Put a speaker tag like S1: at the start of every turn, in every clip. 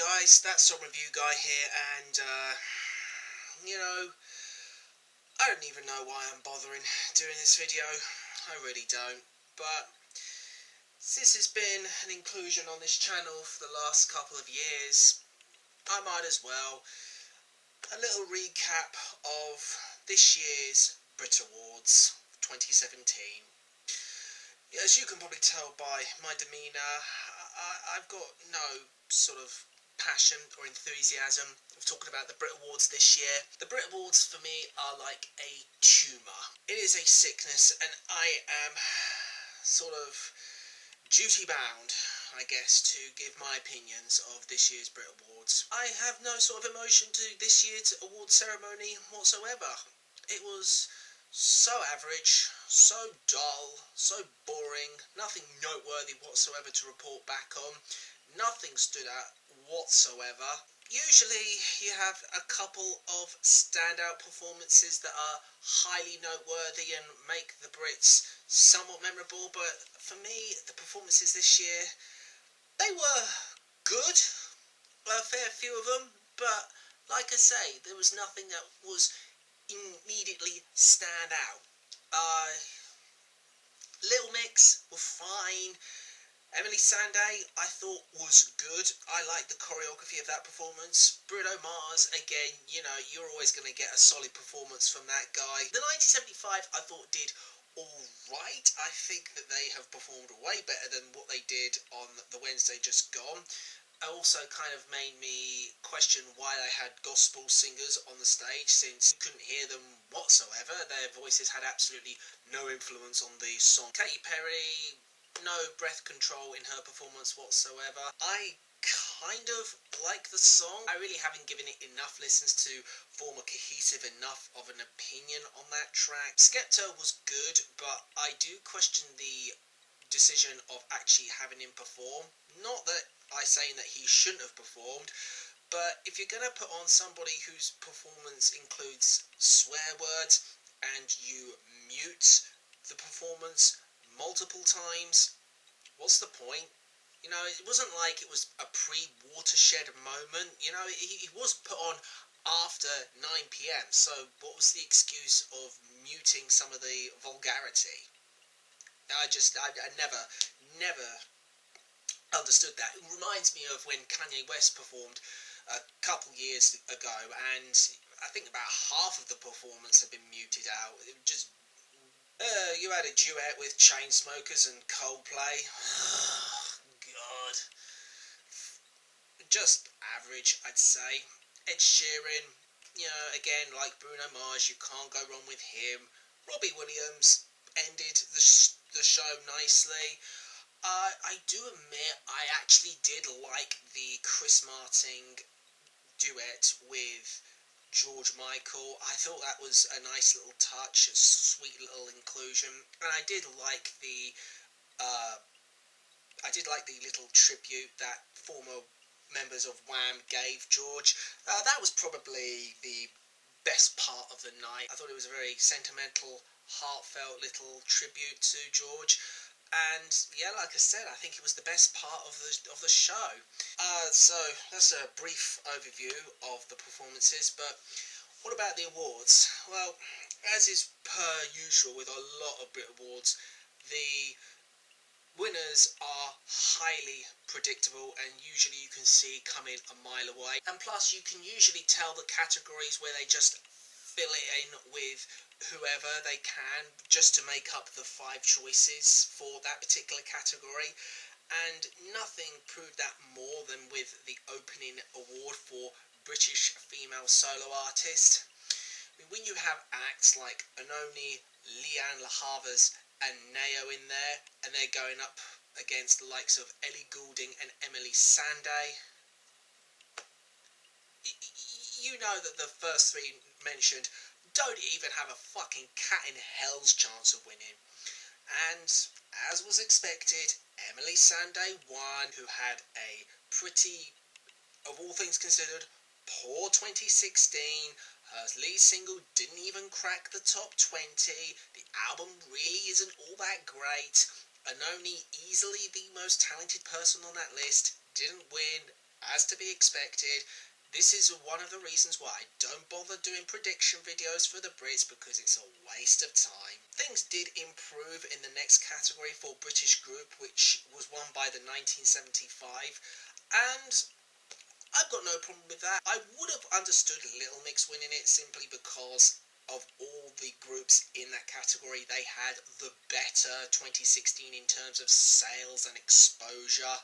S1: guys, That Song Review Guy here, and I don't even know why I'm bothering doing this video. I really don't, but since it's been an inclusion on this channel for the last couple of years, I might as well. A little recap of this year's BRIT Awards 2017. As you can probably tell by my demeanour, I've got no sort of passion or enthusiasm of talking about the BRIT Awards this year. The BRIT Awards for me are like a tumour. It is a sickness, and I am sort of duty bound, I guess, to give my opinions of this year's BRIT Awards. I have no sort of emotion to this year's award ceremony whatsoever. It was so average, so dull, so boring, nothing noteworthy whatsoever to report back on. Nothing stood out whatsoever. Usually you have a couple of standout performances that are highly noteworthy and make the Brits somewhat memorable, but for me, the performances this year, they were good, a fair few of them, but like I say, there was nothing that was immediately stand out. Little Mix were fine. Emily Sandé, I thought was good. I liked the choreography of that performance. Bruno Mars, again, you're always going to get a solid performance from that guy. The 1975, I thought, did alright. I think that they have performed way better than what they did on the Wednesday just gone. It also kind of made me question why they had gospel singers on the stage, since you couldn't hear them whatsoever. Their voices had absolutely no influence on the song. Katy Perry, no breath control in her performance whatsoever. I kind of like the song. I really haven't given it enough listens to form a cohesive enough of an opinion on that track. Skepta was good, but I do question the decision of actually having him perform. Not that I'm saying that he shouldn't have performed, but if you're going to put on somebody whose performance includes swear words and you mute the performance multiple times, what's the point? It wasn't like it was a pre-watershed moment. He was put on after 9 PM, so what was the excuse of muting some of the vulgarity? I never understood that. It reminds me of when Kanye West performed a couple years ago, and I think about half of the performance had been muted out. It just you had a duet with Chainsmokers and Coldplay. God. Just average, I'd say. Ed Sheeran, again, like Bruno Mars, you can't go wrong with him. Robbie Williams ended the show nicely. I do admit I actually did like the Chris Martin duet with George Michael. I thought that was a nice little touch, a sweet little inclusion, and I did like the little tribute that former members of Wham gave George. That was probably the best part of the night. I thought it was a very sentimental, heartfelt little tribute to George. And yeah, like I said, I think it was the best part of the show. So that's a brief overview of the performances, but what about the awards? Well, as is per usual with a lot of BRIT Awards, the winners are highly predictable and usually you can see coming a mile away. And plus you can usually tell the categories where they just fill it in with whoever they can just to make up the 5 choices for that particular category, and nothing proved that more than with the opening award for British Female Solo Artist. When you have acts like Anoni, Leanne LaHavas and Nao in there, and they're going up against the likes of Ellie Goulding and Emily Sandé, you know that the first 3 mentioned don't even have a fucking cat in hell's chance of winning. And as was expected, Emily Sandé won, who had a pretty, of all things considered, poor 2016. Her lead single didn't even crack the top 20. The album really isn't all that great. Anoni, easily the most talented person on that list, didn't win. as to be expected, this is one of the reasons why I don't bother doing prediction videos for the Brits, because it's a waste of time. Things did improve in the next category for British group, which was won by the 1975, and I've got no problem with that. I would have understood Little Mix winning it simply because of all the groups in that category. They had the better 2016 in terms of sales and exposure.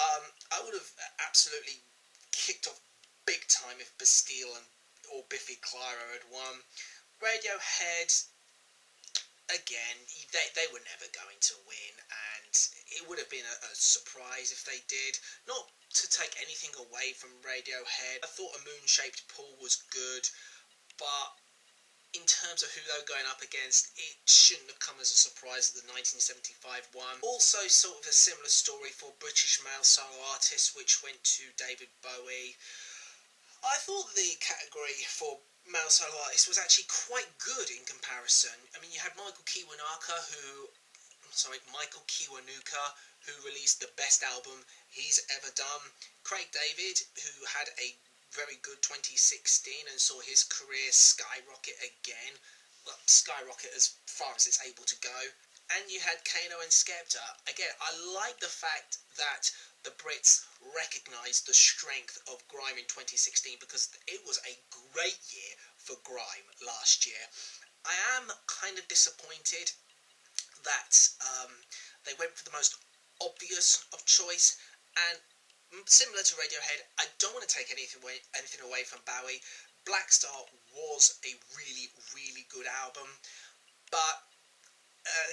S1: I would have absolutely kicked off big time if Bastille or Biffy Clyro had won. Radiohead, again, they were never going to win, and it would have been a surprise if they did. Not to take anything away from Radiohead, I thought A Moon-Shaped Pool was good, but in terms of who they were going up against, it shouldn't have come as a surprise that the 1975 one. Also, sort of a similar story for British male solo artists, which went to David Bowie. I thought the category for male solo artists was actually quite good in comparison. I mean, you had Michael Kiwanuka, who released the best album he's ever done. Craig David, who had a very good 2016 and saw his career skyrocket again. Well, skyrocket as far as it's able to go. And you had Kano and Skepta. Again, I like the fact that the Brits recognised the strength of grime in 2016, because it was a great year for grime last year. I am kind of disappointed that they went for the most obvious of choice, and similar to Radiohead, I don't want to take anything away from Bowie. Black Star was a really, really good album, but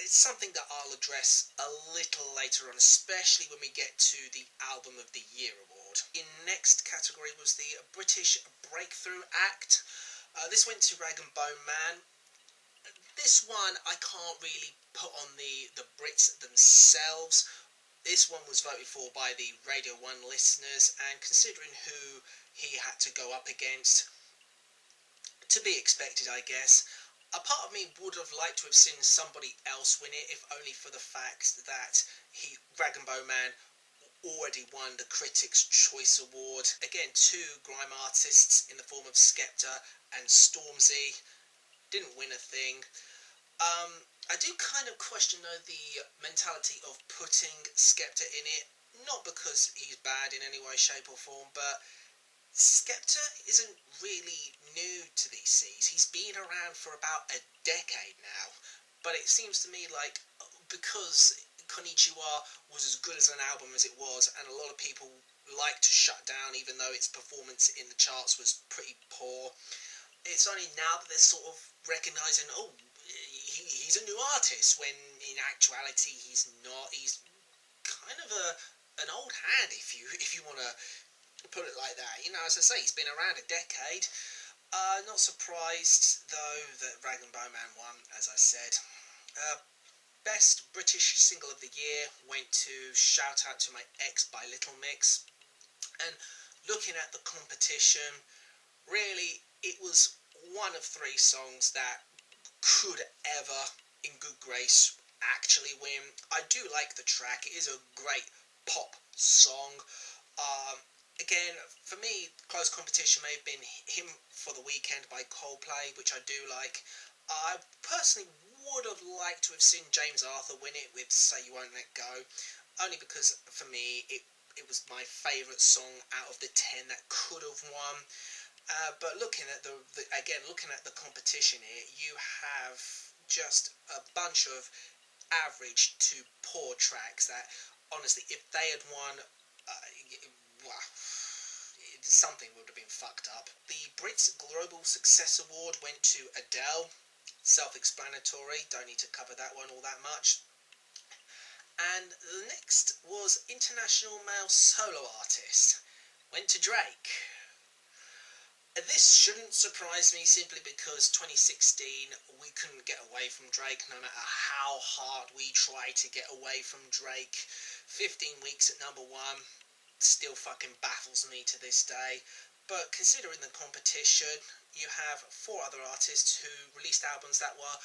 S1: it's something that I'll address a little later on, especially when we get to the Album of the Year award. In next category was the British Breakthrough Act. This went to Rag and Bone Man. This one I can't really put on the Brits themselves. This one was voted for by the Radio 1 listeners, and considering who he had to go up against, to be expected, I guess. A part of me would have liked to have seen somebody else win it, if only for the fact that Rag and Bone Man already won the Critics' Choice Award. Again, two grime artists in the form of Skepta and Stormzy didn't win a thing. I do kind of question, though, the mentality of putting Skepta in it, not because he's bad in any way, shape or form, but Skepta isn't really new to these seas. He's been around for about a decade now, but it seems to me like because Konnichiwa was as good as an album as it was, and a lot of people like to shut down even though its performance in the charts was pretty poor, it's only now that they're sort of recognising, oh, he's a new artist, when in actuality he's not. He's kind of an old hand, if you want to put it like that. You know, as I say, he's been around a decade. Not surprised, though, that Rag and Bone Man won, as I said. Best British Single of the Year went to Shout Out to My Ex by Little Mix. And looking at the competition, really, it was one of three songs that could ever, in good grace, actually win. I do like the track. It is a great pop song. Again, for me, close competition may have been Him for the Weekend by Coldplay, which I do like. I personally would have liked to have seen James Arthur win it with Say You Won't Let Go, only because for me it was my favourite song out of the 10 that could have won. But looking at looking at the competition here, you have just a bunch of average to poor tracks that, honestly, if they had won, something would have been fucked up. The Brits Global Success Award went to Adele. Self-explanatory, don't need to cover that one all that much. And the next was International Male Solo Artist. Went to Drake. This shouldn't surprise me, simply because 2016 we couldn't get away from Drake, no matter how hard we tried to get away from Drake. 15 weeks at number one still fucking baffles me to this day. But considering the competition, you have four other artists who released albums that were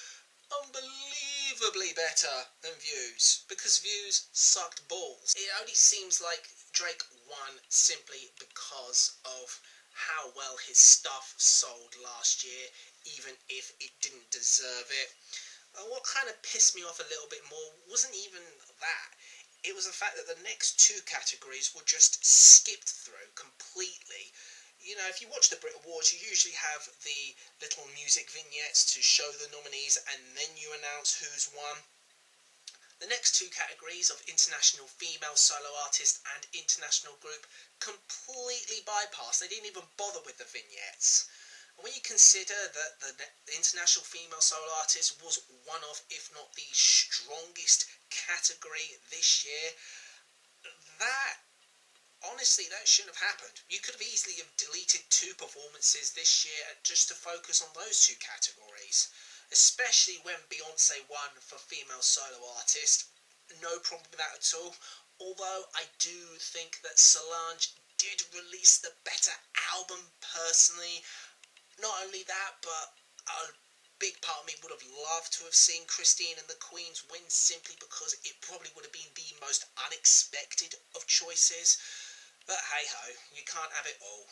S1: unbelievably better than Views, because Views sucked balls. It only seems like Drake won simply because of how well his stuff sold last year, even if it didn't deserve it. What kind of pissed me off a little bit more wasn't even that. It was the fact that the next two categories were just skipped through completely. You know, if you watch the Brit Awards, you usually have the little music vignettes to show the nominees, and then you announce who's won. The next two categories of International Female Solo Artist and International Group completely bypassed. They didn't even bother with the vignettes. And when you consider that the International Female Solo Artist was one of, if not the strongest category this year, that, honestly, that shouldn't have happened. You could have easily have deleted two performances this year just to focus on those two categories. Especially when Beyonce won for Female Solo Artist. No problem with that at all. Although I do think that Solange did release the better album personally. Not only that, but a big part of me would have loved to have seen Christine and the Queens win, simply because it probably would have been the most unexpected of choices. But hey ho, you can't have it all.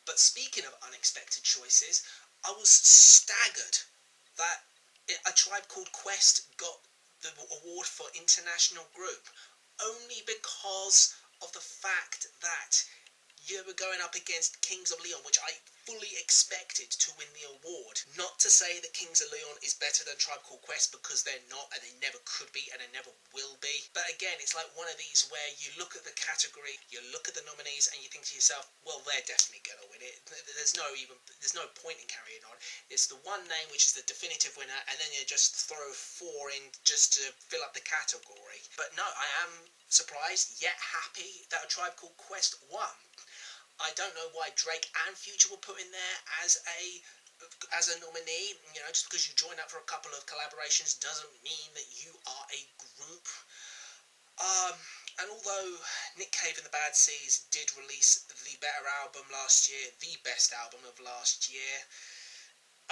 S1: But speaking of unexpected choices, I was staggered that A Tribe Called Quest got the award for International Group, only because of the fact that you were going up against Kings of Leon, which I fully expected to win the award. Not to say that Kings of Leon is better than Tribe Called Quest, because they're not, and they never could be, and they never will be. But again, it's like one of these where you look at the category, you look at the nominees, and you think to yourself, well, they're definitely going to win it. There's no point in carrying on. It's the one name which is the definitive winner, and then you just throw four in just to fill up the category. But no, I am surprised, yet happy, that A Tribe Called Quest won. I don't know why Drake and Future were put in there as a nominee. You know, just because you join up for a couple of collaborations doesn't mean that you are a group. And although Nick Cave and the Bad Seeds did release the better album last year, the best album of last year,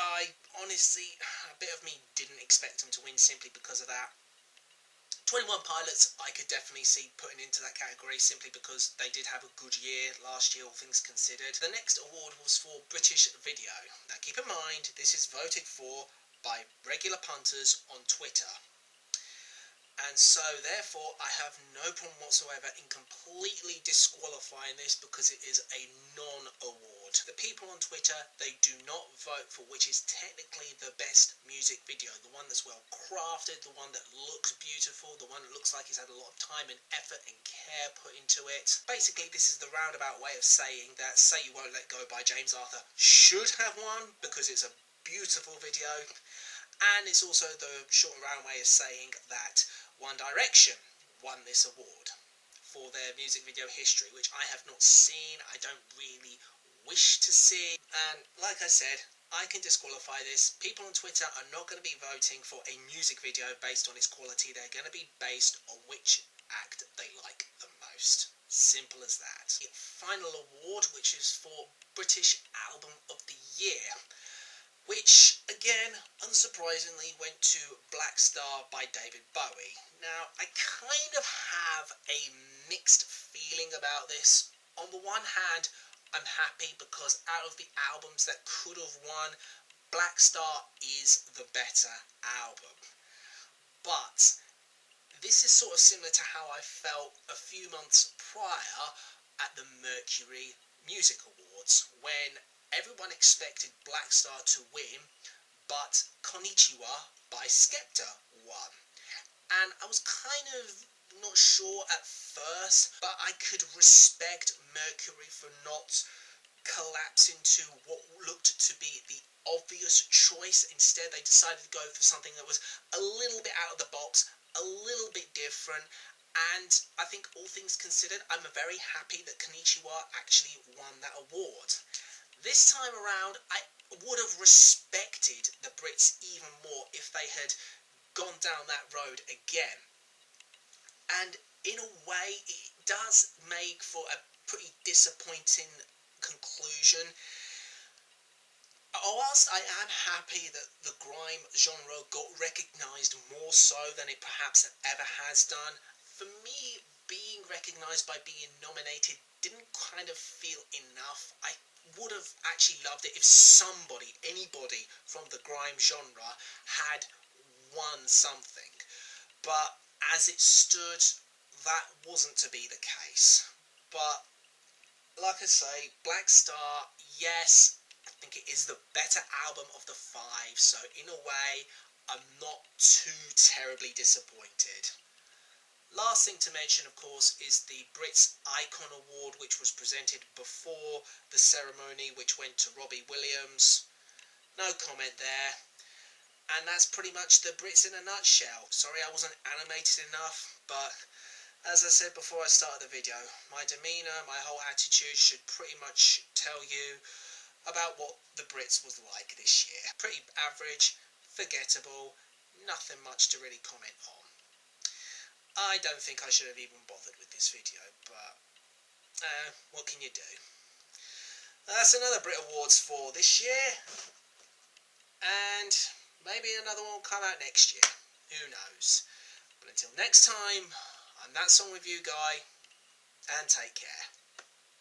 S1: I honestly, a bit of me didn't expect them to win simply because of that. 21 Pilots I could definitely see putting into that category, simply because they did have a good year last year, all things considered. The next award was for British Video. Now keep in mind, this is voted for by regular punters on Twitter. And so, therefore, I have no problem whatsoever in completely disqualifying this, because it is a non-award. The people on Twitter, they do not vote for which is technically the best music video. The one that's well crafted, the one that looks beautiful, the one that looks like it's had a lot of time and effort and care put into it. Basically, this is the roundabout way of saying that Say You Won't Let Go by James Arthur should have won, because it's a beautiful video. And it's also the short and round way of saying that One Direction won this award for their music video history, which I have not seen, I don't really wish to see. And like I said, I can disqualify this. People on Twitter are not going to be voting for a music video based on its quality. They're going to be based on which act they like the most. Simple as that. The final award, which is for British Album of the Year, which, again, unsurprisingly, went to Black Star by David Bowie. Now, I kind of have a mixed feeling about this. On the one hand, I'm happy because out of the albums that could have won, Black Star is the better album. But this is sort of similar to how I felt a few months prior at the Mercury Music Awards, when everyone expected Black Star to win, but Konnichiwa by Skepta won. And I was kind of not sure at first, but I could respect Mercury for not collapsing to what looked to be the obvious choice. Instead, they decided to go for something that was a little bit out of the box, a little bit different. And I think, all things considered, I'm very happy that Konnichiwa actually won that award. This time around, I would have respected the Brits even more if they had gone down that road again. And in a way, it does make for a pretty disappointing conclusion. Whilst I am happy that the grime genre got recognised more so than it perhaps ever has done, for me, being recognised by being nominated didn't kind of feel enough. I would have actually loved it if somebody, anybody from the grime genre had won something. But as it stood, that wasn't to be the case. But like I say, Black Star, yes, I think it is the better album of the five, so in a way, I'm not too terribly disappointed. Last thing to mention, of course, is the Brits Icon Award, which was presented before the ceremony, which went to Robbie Williams. No comment there. And that's pretty much the Brits in a nutshell. Sorry I wasn't animated enough, but as I said before I started the video, my demeanour, my whole attitude should pretty much tell you about what the Brits was like this year. Pretty average, forgettable, nothing much to really comment on. I don't think I should have even bothered with this video, but what can you do? That's another Brit Awards for this year, and maybe another one will come out next year. Who knows? But until next time, I'm That Song Review Guy, and take care.